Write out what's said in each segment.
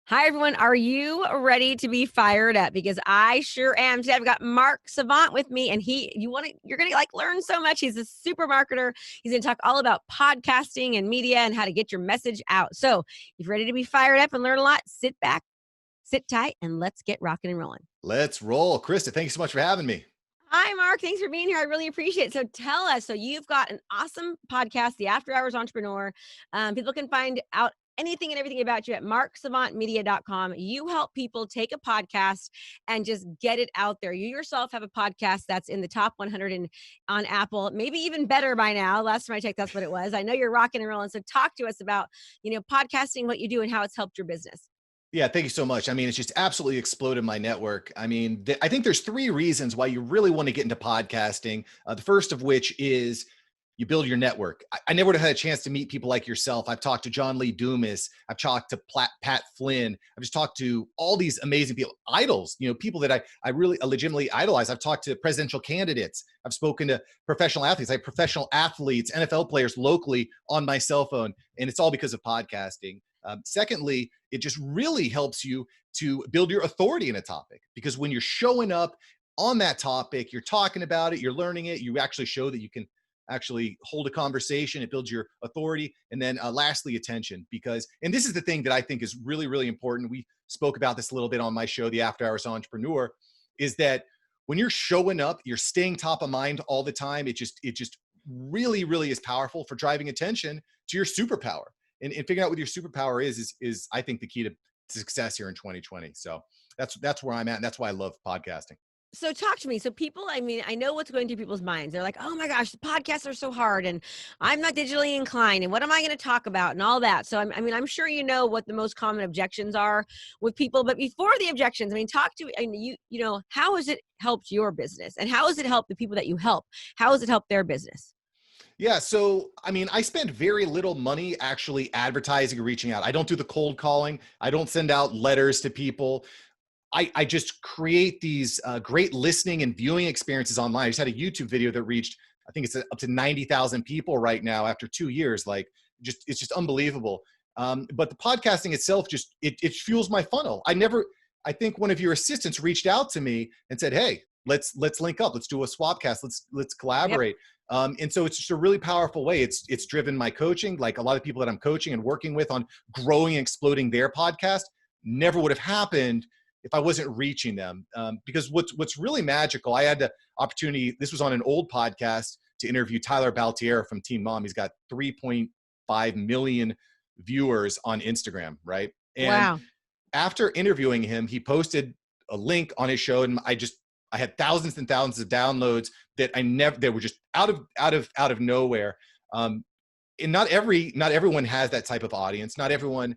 Hi, everyone. Are you ready to be fired up? Because I sure am. Today I've got Mark Savant with me, and you're going to learn so much. He's a super marketer. He's going to talk all about podcasting and media and how to get your message out. So if you're ready to be fired up and learn a lot, sit back, sit tight, and let's get rocking and rolling. Let's roll. Krista, thank you so much for having me. Hi, Mark. Thanks for being here. I really appreciate it. So tell us, so you've got an awesome podcast, The After Hours Entrepreneur. People can find out anything and everything about you at marksavantmedia.com. You help people take a podcast and just get it out there. You yourself have a podcast that's in the top 100 on Apple, maybe even better by now. Last time I checked, that's what it was. I know you're rocking and rolling. So talk to us about, podcasting, what you do and how it's helped your business. Yeah, thank you so much. I mean, it's just absolutely exploded my network. I mean, I think there's three reasons why you really want to get into podcasting. The first of which is you build your network. I never would have had a chance to meet people like yourself. I've talked to John Lee Dumas. I've talked to Pat Flynn. I've just talked to all these amazing people, idols, people that I really legitimately idolize. I've talked to presidential candidates. I've spoken to professional athletes. I have professional athletes, NFL players locally on my cell phone, and it's all because of podcasting. Secondly, it just really helps you to build your authority in a topic, because when you're showing up on that topic, you're talking about it, you're learning it, you actually show that you can actually hold a conversation. It builds your authority. And then lastly, attention, and this is the thing that I think is really, really important. We spoke about this a little bit on my show, The After Hours Entrepreneur, is that when you're showing up, you're staying top of mind all the time. It just really, really is powerful for driving attention to your superpower. And figuring out what your superpower is I think the key to success here in 2020. So that's where I'm at. And that's why I love podcasting. So talk to me. So people, I know what's going through people's minds. They're like, oh my gosh, the podcasts are so hard and I'm not digitally inclined. And what am I going to talk about and all that? So I'm sure you know what the most common objections are with people, but before the objections, talk to how has it helped your business and how has it helped the people that you help? How has it helped their business? Yeah. So, I spend very little money actually advertising or reaching out. I don't do the cold calling. I don't send out letters to people. I just create these great listening and viewing experiences online. I just had a YouTube video that reached, I think it's up to 90,000 people right now after 2 years. It's just unbelievable. But the podcasting itself, it fuels my funnel. I think one of your assistants reached out to me and said, hey, let's link up. Let's do a swapcast. Let's collaborate. Yep. And so it's just a really powerful way. It's driven my coaching. Like a lot of people that I'm coaching and working with on growing and exploding their podcast never would have happened if I wasn't reaching them. Because what's really magical, I had the opportunity, this was on an old podcast, to interview Tyler Baltier from Teen Mom. He's got 3.5 million viewers on Instagram, right? And wow. After interviewing him, he posted a link on his show, and I had thousands and thousands of downloads that they were just out of nowhere. And not everyone has that type of audience. Not everyone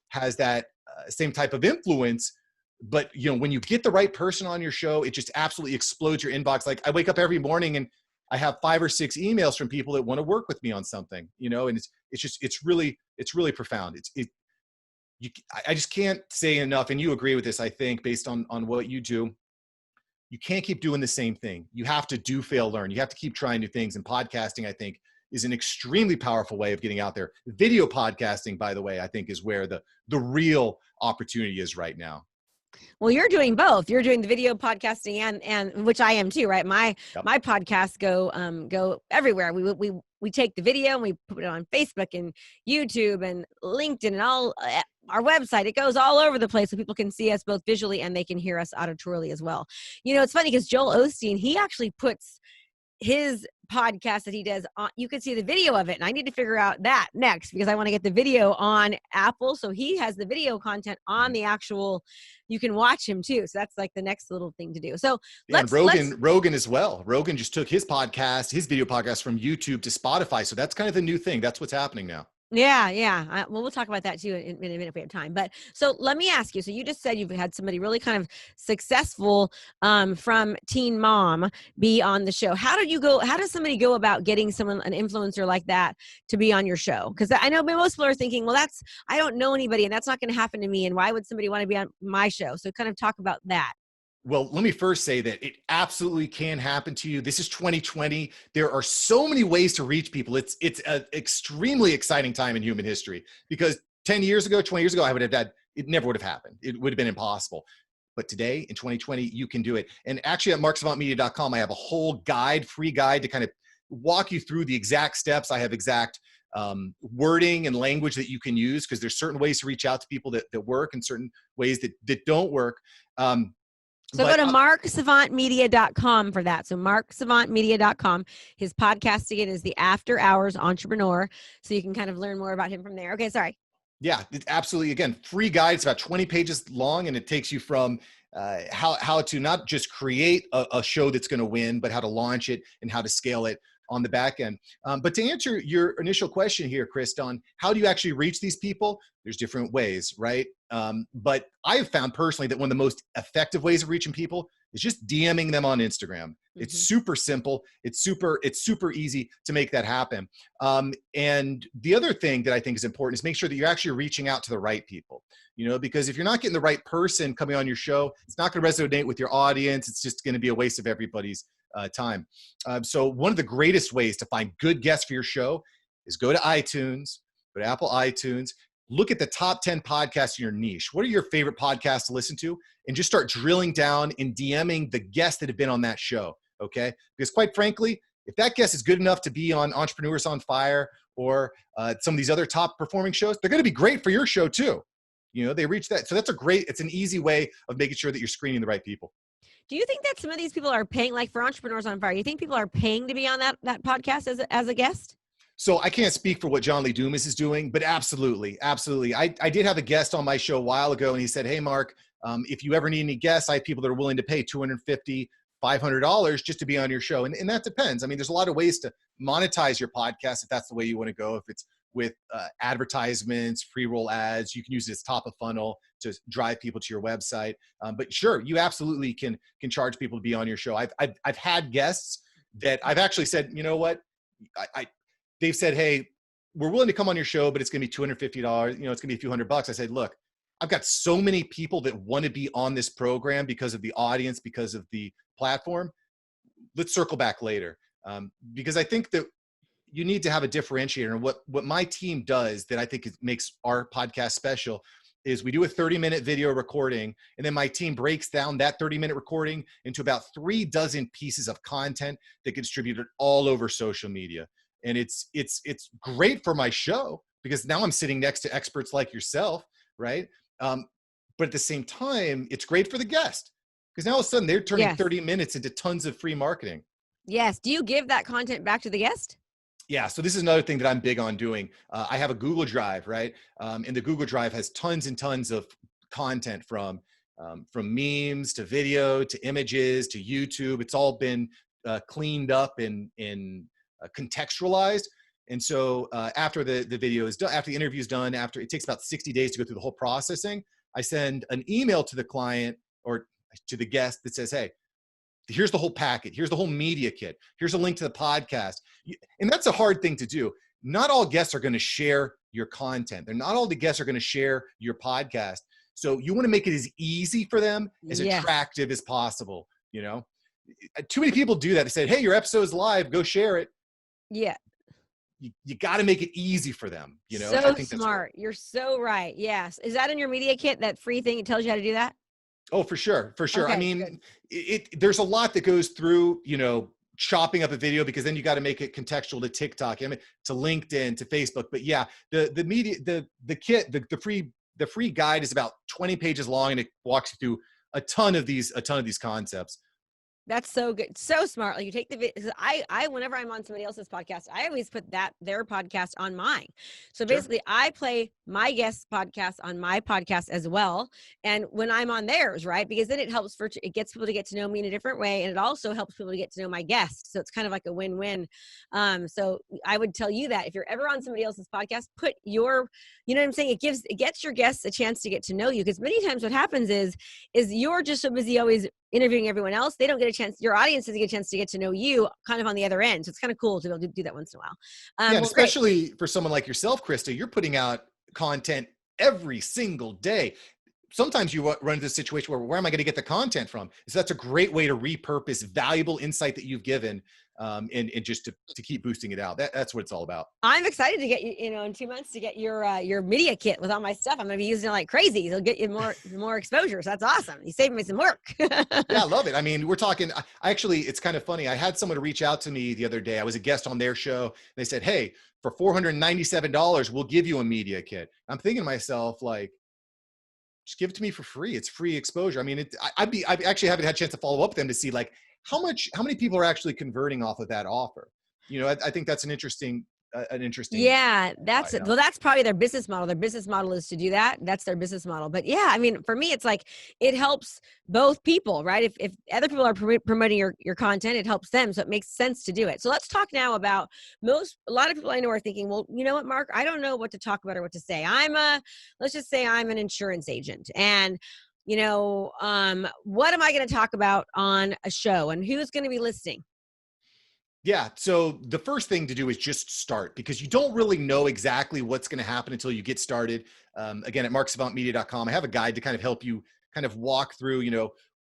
has that same type of influence. But when you get the right person on your show, it just absolutely explodes your inbox. Like I wake up every morning and I have 5 or 6 emails from people that want to work with me on something, and it's really profound. I just can't say enough. And you agree with this, I think, based on what you do. You can't keep doing the same thing. You have to do, fail, learn. You have to keep trying new things. And podcasting, I think, is an extremely powerful way of getting out there. Video podcasting, by the way, I think is where the real opportunity is right now. Well, you're doing both. You're doing the video podcasting and which I am too, right? My podcasts go everywhere. We take the video and we put it on Facebook and YouTube and LinkedIn and all our website. It goes all over the place so people can see us both visually and they can hear us auditorily as well. It's funny because Joel Osteen, he actually puts his podcast that he does on, you can see the video of it, and I need to figure out that next because I want to get the video on Apple. So he has the video content on the actual, you can watch him too. So that's like the next little thing to do. So Rogan as well. Rogan just took his video podcast from YouTube to Spotify. So that's kind of the new thing. That's what's happening now. Yeah. Well, we'll talk about that too in a minute if we have time. But so let me ask you, so you just said you've had somebody really kind of successful from Teen Mom be on the show. How does somebody go about getting an influencer like that to be on your show? Because I know most people are thinking, well, I don't know anybody and that's not going to happen to me. And why would somebody want to be on my show? So kind of talk about that. Well, let me first say that it absolutely can happen to you. This is 2020. There are so many ways to reach people. It's an extremely exciting time in human history because 10 years ago, 20 years ago, I would have had it never would have happened. It would have been impossible. But today in 2020, you can do it. And actually at marksavantmedia.com, I have a whole guide, free guide to kind of walk you through the exact steps. I have exact wording and language that you can use, because there's certain ways to reach out to people that work and certain ways that don't work. So go to marksavantmedia.com for that. So marksavantmedia.com. His podcast again is the After Hours Entrepreneur. So you can kind of learn more about him from there. Okay, sorry. Yeah, it's absolutely. Again, free guide. It's about 20 pages long, and it takes you from how to not just create a show that's going to win, but how to launch it and how to scale it on the back end. But to answer your initial question here, Krista, on how do you actually reach these people? There's different ways, right? But I have found personally that one of the most effective ways of reaching people is just DMing them on Instagram. It's super simple. It's super easy to make that happen. And the other thing that I think is important is make sure that you're actually reaching out to the right people, because if you're not getting the right person coming on your show, it's not going to resonate with your audience. It's just going to be a waste of everybody's time. So one of the greatest ways to find good guests for your show is go to iTunes, go to Apple iTunes, look at the top 10 podcasts in your niche. What are your favorite podcasts to listen to? And just start drilling down and DMing the guests that have been on that show. Okay. Because quite frankly, if that guest is good enough to be on Entrepreneurs on Fire or some of these other top performing shows, they're going to be great for your show too. They reach that. So it's an easy way of making sure that you're screening the right people. Do you think that some of these people are paying, like for Entrepreneurs on Fire, you think people are paying to be on that podcast as a guest? So I can't speak for what John Lee Dumas is doing, but absolutely. I did have a guest on my show a while ago, and he said, hey, Mark, if you ever need any guests, I have people that are willing to pay $250, $500 just to be on your show. And that depends. I mean, there's a lot of ways to monetize your podcast if that's the way you want to go. If it's with advertisements, pre-roll ads, you can use it as top of funnel to drive people to your website. But sure, you absolutely can charge people to be on your show. I've had guests that I've actually said, you know what, they've said, hey, we're willing to come on your show, but it's going to be $250. It's going to be a few $100. I said, look, I've got so many people that want to be on this program because of the audience, because of the platform. Let's circle back later. Because I think that you need to have a differentiator. And what my team does that I think makes our podcast special is we do a 30-minute video recording, and then my team breaks down that 30-minute recording into about 36 pieces of content that get distributed all over social media. And it's great for my show because now I'm sitting next to experts like yourself, right? But at the same time, it's great for the guest because now all of a sudden they're turning 30 minutes into tons of free marketing. Yes. Do you give that content back to the guest? Yeah. So this is another thing that I'm big on doing. I have a Google Drive, right? And the Google Drive has tons and tons of content from memes to video to images to YouTube. It's all been cleaned up and contextualized. And so after the video is done, after the interview is done, after it takes about 60 days to go through the whole processing, I send an email to the client or to the guest that says, hey, here's the whole packet. Here's the whole media kit. Here's a link to the podcast. And that's a hard thing to do. Not all guests are going to share your content. They're not all the guests are going to share your podcast. So you want to make it as easy for them, as attractive as possible. Too many people do that. They said, hey, your episode is live. Go share it. Yeah. You got to make it easy for them. So I think smart. You're so right. Yes. Is that in your media kit, that free thing? It tells you how to do that? Oh, for sure. Okay, I mean, there's a lot that goes through, chopping up a video because then you got to make it contextual to TikTok, to LinkedIn, to Facebook. But yeah, the media, the kit, the free guide is about 20 pages long, and it walks you through a ton of these concepts. That's so good. So smart. Like you take the video. I whenever I'm on somebody else's podcast, I always put their podcast on mine. So basically I play my guest podcast on my podcast as well. And when I'm on theirs, right? Because then it gets people to get to know me in a different way. And it also helps people to get to know my guest. So it's kind of like a win-win. So I would tell you that if you're ever on somebody else's podcast, put your, you know what I'm saying? It gets your guests a chance to get to know you. Because many times what happens is you're just so busy always interviewing everyone else. They don't get a chance. Your audience doesn't get a chance to get to know you kind of on the other end. So it's kind of cool to be able to do that once in a while. Yeah, especially for someone like yourself, Krista, you're putting out content every single day. Sometimes you run into a situation where am I going to get the content from? So that's a great way to repurpose valuable insight that you've given and just to keep boosting it out. That's what it's all about. I'm excited to get you, in 2 months to get your media kit with all my stuff. I'm going to be using it like crazy. It'll get you more exposure. So that's awesome. You saved me some work. Yeah, I love it. I mean, we're talking, I actually, it's kind of funny. I had someone reach out to me the other day. I was a guest on their show. They said, hey, for $497, we'll give you a media kit. I'm thinking to myself, like, just give it to me for free. It's free exposure. I mean, I actually haven't had a chance to follow up with them to see like how many people are actually converting off of that offer. I think that's an interesting. Yeah, that's probably their business model. Their business model is to do that. That's their business model. But yeah, I mean, for me, it's like, it helps both people, right? If other people are promoting your content, it helps them. So it makes sense to do it. So let's talk now about a lot of people I know are thinking, well, you know what, Mark, I don't know what to talk about or what to say. Let's just say I'm an insurance agent, and what am I going to talk about on a show, and who's going to be listening? Yeah. So the first thing to do is just start, because you don't really know exactly what's going to happen until you get started. Again, at marksavantmedia.com, I have a guide to kind of help you kind of walk through,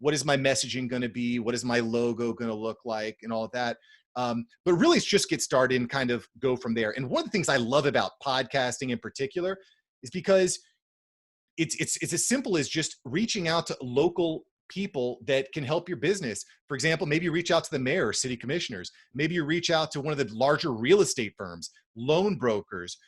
what is my messaging going to be? What is my logo going to look like, and all of that. But really, it's just get started and kind of go from there. And one of the things I love about podcasting in particular is because it's as simple as just reaching out to local people that can help your business. For example, maybe you reach out to the mayor or city commissioners. Maybe you reach out to one of the larger real estate firms, loan brokers,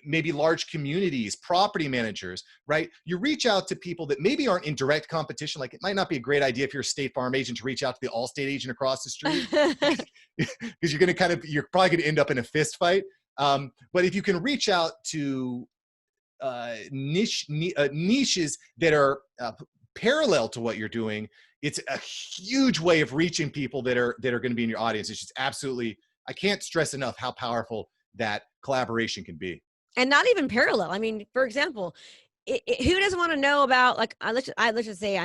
maybe large communities, property managers, right? You reach out to people that maybe aren't in direct competition. Like, it might not be a great idea if you're a State Farm agent to reach out to the Allstate agent across the street, because you're probably going to end up in a fist fight. But if you can reach out to niches that are parallel to what you're doing, it's a huge way of reaching people that are going to be in your audience. It's just absolutely, I can't stress enough how powerful that collaboration can be. And not even parallel. I mean, for example, who doesn't want to know about, like, let's just say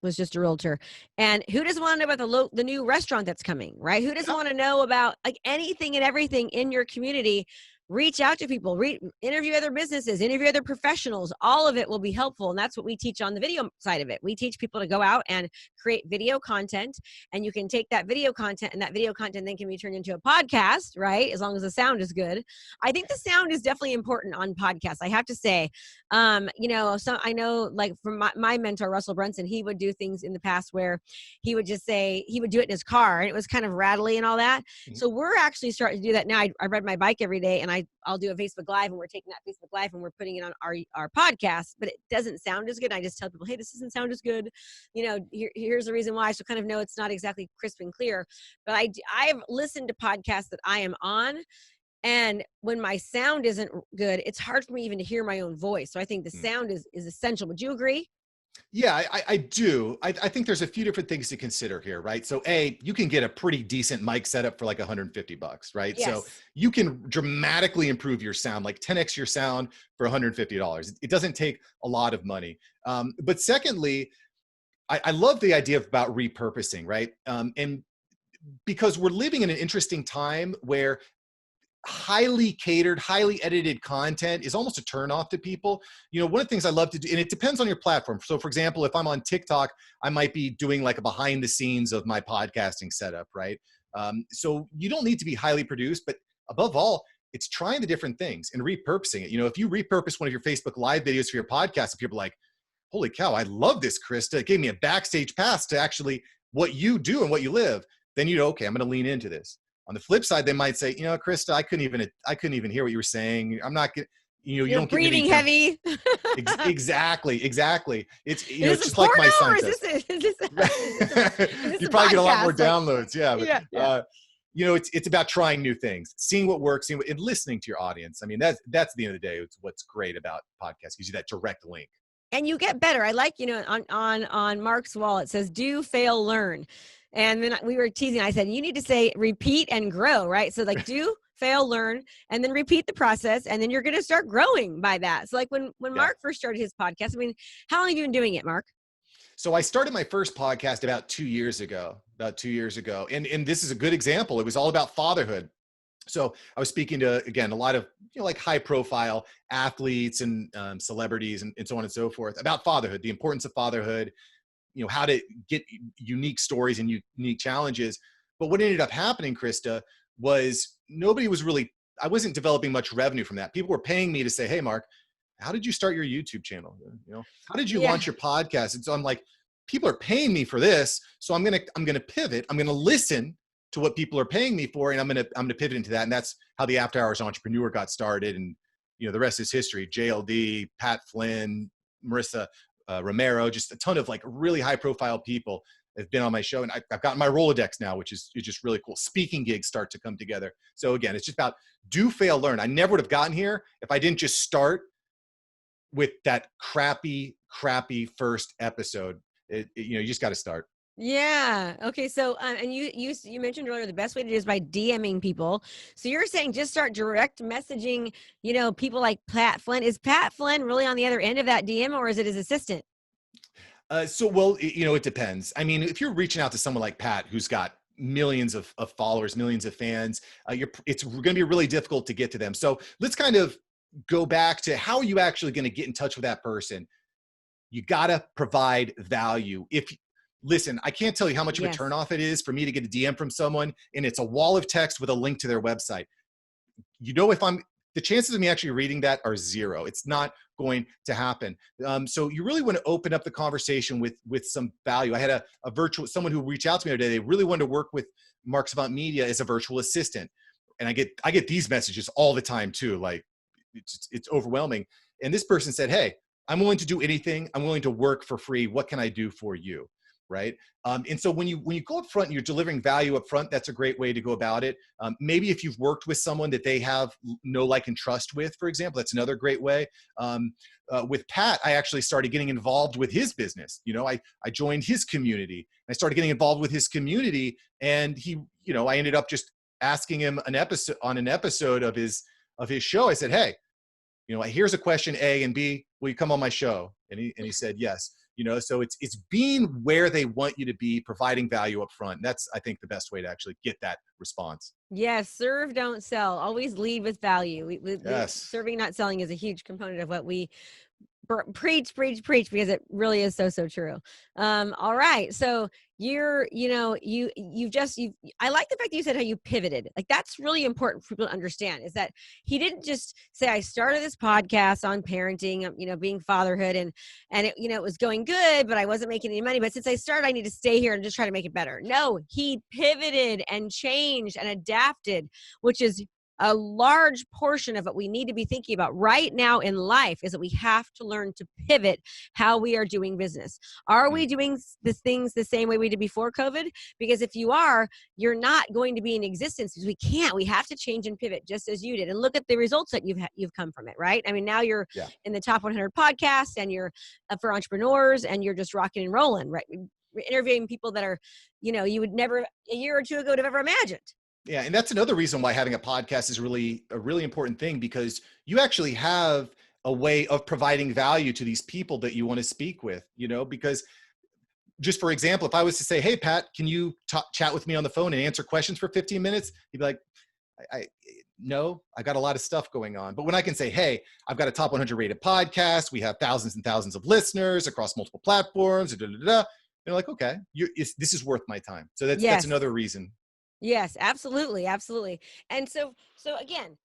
was just a realtor, and who doesn't want to know about the new restaurant that's coming, right? Who doesn't want to know about like anything and everything in your community? Reach out to people, interview other businesses, interview other professionals. All of it will be helpful. And that's what we teach on the video side of it. We teach people to go out and create video content, and you can take that video content, and that video content then can be turned into a podcast, right? As long as the sound is good. I think the sound is definitely important on podcasts. I have to say, so I know, like, from my mentor, Russell Brunson, he would do things in the past where he would just say, he would do it in his car, and it was kind of rattly and all that. Mm-hmm. So we're actually starting to do that now. I ride my bike every day, and I'll do a Facebook Live, and we're taking that Facebook Live and we're putting it on our podcast, but it doesn't sound as good. I just tell people, hey, this doesn't sound as good. Here's the reason why. So kind of know it's not exactly crisp and clear. But I've listened to podcasts that I am on, and when my sound isn't good, it's hard for me even to hear my own voice. So I think the sound is essential. Would you agree? Yeah, I do. I think there's a few different things to consider here, right? So you can get a pretty decent mic setup for like $150, right? Yes. So you can dramatically improve your sound, like 10x your sound for $150. It doesn't take a lot of money. But secondly, I love the idea about repurposing, right? And because we're living in an interesting time where highly catered, highly edited content is almost a turnoff to people. One of the things I love to do, and it depends on your platform. So for example, if I'm on TikTok, I might be doing like a behind the scenes of my podcasting setup, right? So you don't need to be highly produced, but above all, it's trying the different things and repurposing it. If you repurpose one of your Facebook Live videos for your podcast, if people are like, holy cow, I love this, Krista, it gave me a backstage pass to actually what you do and what you live, then okay, I'm going to lean into this. On the flip side, they might say, Krista, I couldn't even hear what you were saying. I'm not getting, you don't breathing heavy. Exactly. It's, it's just like my son says. You probably get a lot more downloads. Yeah. But, it's about trying new things, seeing what works, and listening to your audience. I mean, that's the end of the day. It's what's great about podcasts, gives you that direct link. And you get better. I like, on Mark's wall, it says, do, fail, learn. And then we were teasing. I said, you need to say repeat and grow, right? So like do, fail, learn, and then repeat the process. And then you're going to start growing by that. So like when Mark first started his podcast, I mean, how long have you been doing it, Mark? So I started my first podcast about 2 years ago. And this is a good example. It was all about fatherhood. So I was speaking to, again, a lot of, like high profile athletes and celebrities and so on and so forth about fatherhood, the importance of fatherhood, how to get unique stories and unique challenges. But what ended up happening, Krista, was I wasn't developing much revenue from that. People were paying me to say, hey, Mark, how did you start your YouTube channel? How did you launch your podcast? And so I'm like, people are paying me for this. So I'm going to pivot. I'm going to listen to what people are paying me for. And I'm going to pivot into that. And that's how the After Hours Entrepreneur got started. And, the rest is history. JLD, Pat Flynn, Marissa Romero, just a ton of like really high profile people have been on my show. And I've gotten my Rolodex now, which is just really cool. Speaking gigs start to come together. So again, it's just about do, fail, learn. I never would have gotten here if I didn't just start with that crappy first episode. You just got to start. Yeah. Okay. So, and you mentioned earlier the best way to do is by DMing people. So you're saying just start direct messaging, people like Pat Flynn. Is Pat Flynn really on the other end of that DM, or is it his assistant? It depends. I mean, if you're reaching out to someone like Pat, who's got millions of followers, millions of fans, it's going to be really difficult to get to them. So let's kind of go back to how are you actually going to get in touch with that person? You got to provide value. Listen, I can't tell you how much of a turnoff it is for me to get a DM from someone and it's a wall of text with a link to their website. The chances of me actually reading that are zero. It's not going to happen. So you really want to open up the conversation with some value. I had someone who reached out to me the other day. They really wanted to work with Mark Savant Media as a virtual assistant. And I get these messages all the time too. Like it's overwhelming. And this person said, hey, I'm willing to do anything. I'm willing to work for free. What can I do for you? Right. And so when you go up front and you're delivering value up front, that's a great way to go about it. Maybe if you've worked with someone that they have know, like, and trust with, for example, that's another great way. With Pat, I actually started getting involved with his business. I joined his community. I started getting involved with his community, and I ended up just asking him an episode of his show. I said, hey, here's a question A and B, will you come on my show? And he said, yes. So it's being where they want you to be, providing value up front. That's, I think, the best way to actually get that response. Yes. Serve, don't sell. Always lead with value. Yes. Serving, not selling is a huge component of what we preach, because it really is so true. All right. So I like the fact that you said how you pivoted. Like, that's really important for people to understand, is that he didn't just say, I started this podcast on parenting, being fatherhood, and it was going good, but I wasn't making any money. But since I started, I need to stay here and just try to make it better. No, he pivoted and changed and adapted, which is a large portion of what we need to be thinking about right now in life, is that we have to learn to pivot how we are doing business. Are we doing the things the same way we did before COVID? Because if you are, you're not going to be in existence, because we have to change and pivot just as you did. And look at the results that you've come from it, right? I mean, now you're in the top 100 podcasts, and you're for entrepreneurs, and you're just rocking and rolling, right? Interviewing people that are, you would never a year or two ago have ever imagined. Yeah. And that's another reason why having a podcast is a really important thing, because you actually have a way of providing value to these people that you want to speak with, because just for example, if I was to say, hey, Pat, can you chat with me on the phone and answer questions for 15 minutes? You'd be like, no, I got a lot of stuff going on. But when I can say, hey, I've got a top 100 rated podcast, we have thousands and thousands of listeners across multiple platforms, they're like, okay, this is worth my time. So that's another reason. Yes, absolutely. Absolutely. And so again,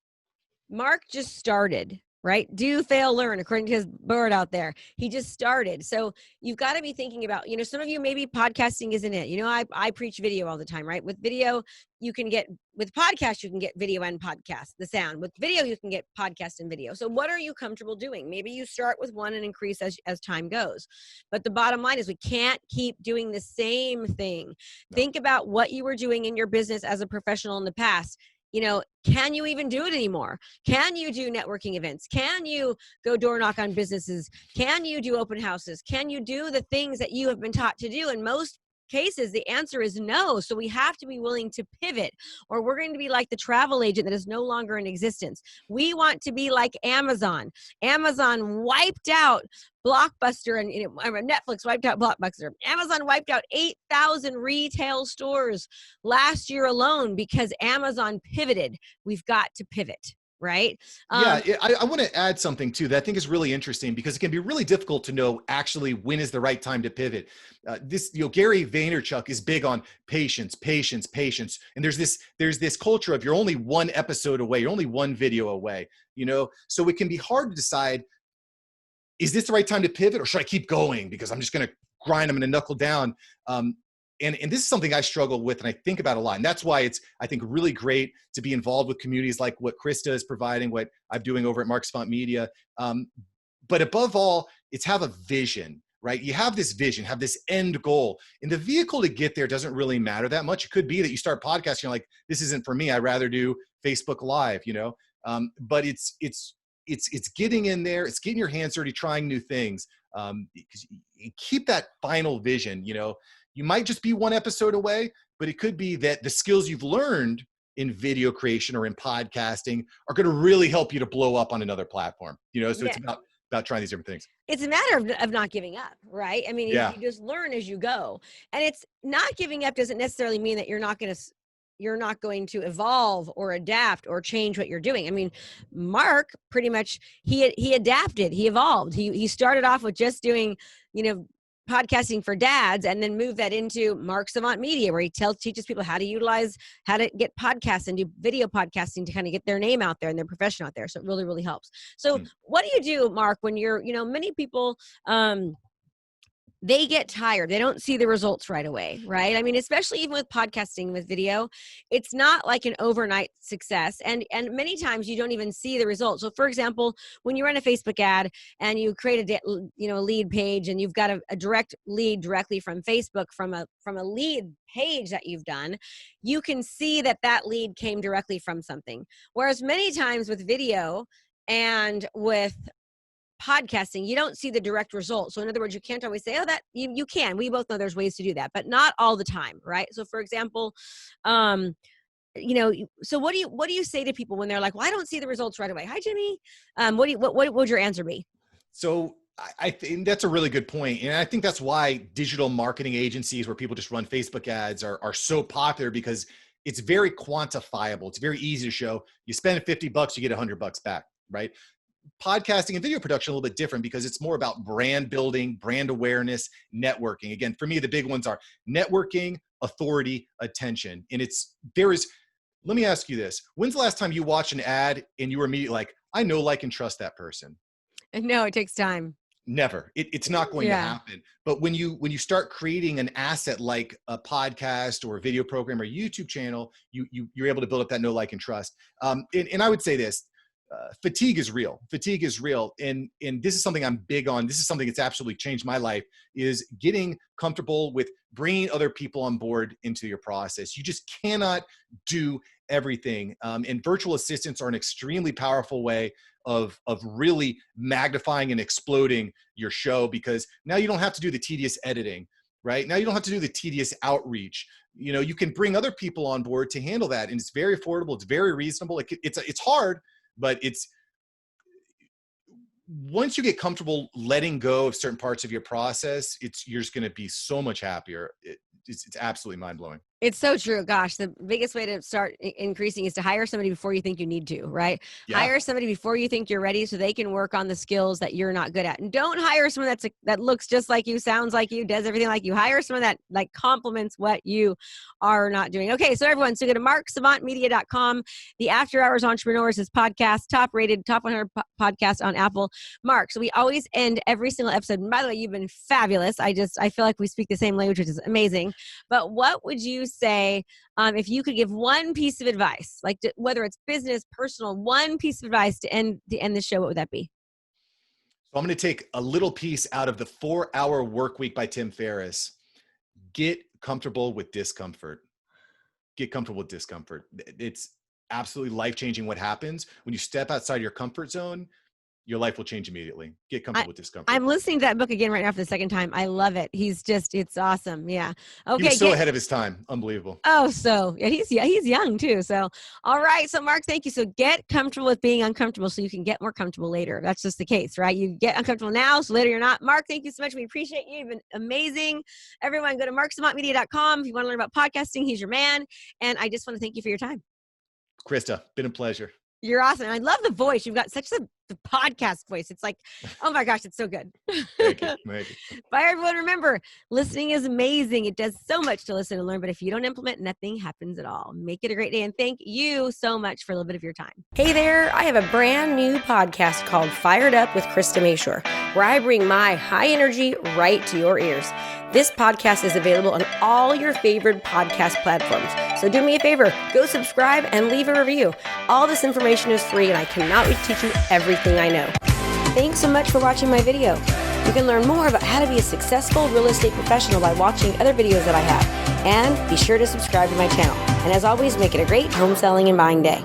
Mark just started, right? Do, fail, learn, according to his board out there. He just started. So you've got to be thinking about, some of you, maybe podcasting isn't it. I preach video all the time, right? With video, with podcast, you can get video and podcast, the sound. With video, you can get podcast and video. So what are you comfortable doing? Maybe you start with one and increase as time goes. But the bottom line is we can't keep doing the same thing. No. Think about what you were doing in your business as a professional in the past. Can you even do it anymore? Can you do networking events? Can you go door knock on businesses? Can you do open houses? Can you do the things that you have been taught to do? In most cases, the answer is no. So we have to be willing to pivot, or we're going to be like the travel agent that is no longer in existence. We want to be like Amazon. Amazon wiped out Blockbuster, and Netflix wiped out Blockbuster. Amazon wiped out 8,000 retail stores last year alone because Amazon pivoted. We've got to pivot. right? Yeah, I want to add something too that I think is really interesting because it can be really difficult to know actually when is the right time to pivot. Gary Vaynerchuk is big on patience, patience, patience, and there's this culture of you're only one episode away, you're only one video away. So it can be hard to decide, is this the right time to pivot or should I keep going because I'm just going to grind, I'm going to knuckle down. And this is something I struggle with and I think about a lot. And that's why it's, I think, really great to be involved with communities like what Krista is providing, what I'm doing over at Mark Savant Media. But above all, it's have a vision, right? You have this vision, have this end goal. And the vehicle to get there doesn't really matter that much. It could be that you start podcasting, you're like, this isn't for me. I'd rather do Facebook Live, but it's getting in there. It's getting your hands dirty, trying new things. Because you keep that final vision, you might just be one episode away, but it could be that the skills you've learned in video creation or in podcasting are going to really help you to blow up on another platform. So it's about trying these different things. It's a matter of not giving up, right? I mean, yeah. You just learn as you go, and it's not giving up doesn't necessarily mean that you're not going to evolve or adapt or change what you're doing. I mean, Mark pretty much, he adapted, he evolved. He started off with just doing, podcasting for dads, and then moved that into Mark Savant Media, where he teaches people how to get podcasts and do video podcasting to kind of get their name out there and their profession out there. So it really, really helps. So what do you do, Mark, when you're, many people, they get tired. They don't see the results right away, right? I mean, especially even with podcasting with video, it's not like an overnight success. And many times you don't even see the results. So for example, when you run a Facebook ad and you create a lead page and you've got a direct lead directly from Facebook from a lead page that you've done, you can see that lead came directly from something. Whereas many times with video and with podcasting, you don't see the direct result. So in other words, you can't always say, that you can. We both know there's ways to do that, but not all the time, right? So for example, so what do you say to people when they're like, well, I don't see the results right away? Hi, Jimmy. What would your answer be? So I think that's a really good point. And I think that's why digital marketing agencies where people just run Facebook ads are so popular, because it's very quantifiable. It's very easy to show. You spend $50, you get $100 back, right? Podcasting and video production a little bit different because it's more about brand building, brand awareness, networking. Again, for me, the big ones are networking, authority, attention. And let me ask you this. When's the last time you watched an ad and you were immediately like, I know, like, and trust that person? No, it takes time. Never. It's not going to happen. But when you start creating an asset like a podcast or a video program or YouTube channel, you're able to build up that know, like, and trust. And I would say this, fatigue is real. Fatigue is real. And this is something I'm big on. This is something that's absolutely changed my life, is getting comfortable with bringing other people on board into your process. You just cannot do everything. And virtual assistants are an extremely powerful way of really magnifying and exploding your show, because now you don't have to do the tedious editing, right? Now you don't have to do the tedious outreach. You can bring other people on board to handle that. And it's very affordable. It's very reasonable. It's hard, but once you get comfortable letting go of certain parts of your process, you're just going to be so much happier. It's absolutely mind-blowing. It's so true. Gosh, the biggest way to start increasing is to hire somebody before you think you need to, right? Yeah. Hire somebody before you think you're ready so they can work on the skills that you're not good at. And don't hire someone that looks just like you, sounds like you, does everything like you. Hire someone that like complements what you are not doing. Okay, so everyone, so go to marksavantmedia.com. The After Hours Entrepreneurs is podcast, top rated, top 100 podcast on Apple. Mark, so we always end every single episode. And by the way, you've been fabulous. I feel like we speak the same language, which is amazing. But what would you say if you could give one piece of advice, like whether it's business, personal, one piece of advice to end the show, what would that be? So I'm going to take a little piece out of the 4-Hour Workweek by Tim Ferriss. Get comfortable with discomfort. Get comfortable with discomfort. It's absolutely life-changing what happens when you step outside your comfort zone. Your life will change immediately. Get comfortable with discomfort. I'm listening to that book again right now for the second time. I love it. It's awesome. Yeah. Okay. He was so ahead of his time. Unbelievable. Oh, so yeah, he's young too. So, all right. So Mark, thank you. So get comfortable with being uncomfortable so you can get more comfortable later. That's just the case, right? You get uncomfortable now, so later you're not. Mark, thank you so much. We appreciate you. You've been amazing. Everyone go to marksavantmedia.com. If you want to learn about podcasting, he's your man. And I just want to thank you for your time. Krista, been a pleasure. You're awesome. I love the voice. You've got such the podcast voice. It's like, oh my gosh, it's so good. Thank you. Thank you. Bye, everyone. Remember, listening is amazing. It does so much to listen and learn, but if you don't implement, nothing happens at all. Make it a great day. And thank you so much for a little bit of your time. Hey there. I have a brand new podcast called Fired Up with Krista Mashore, where I bring my high energy right to your ears. This podcast is available on all your favorite podcast platforms. So do me a favor, go subscribe and leave a review. All this information is free and I cannot wait to teach you everything I know. Thanks so much for watching my video. You can learn more about how to be a successful real estate professional by watching other videos that I have. And be sure to subscribe to my channel. And as always, make it a great home selling and buying day.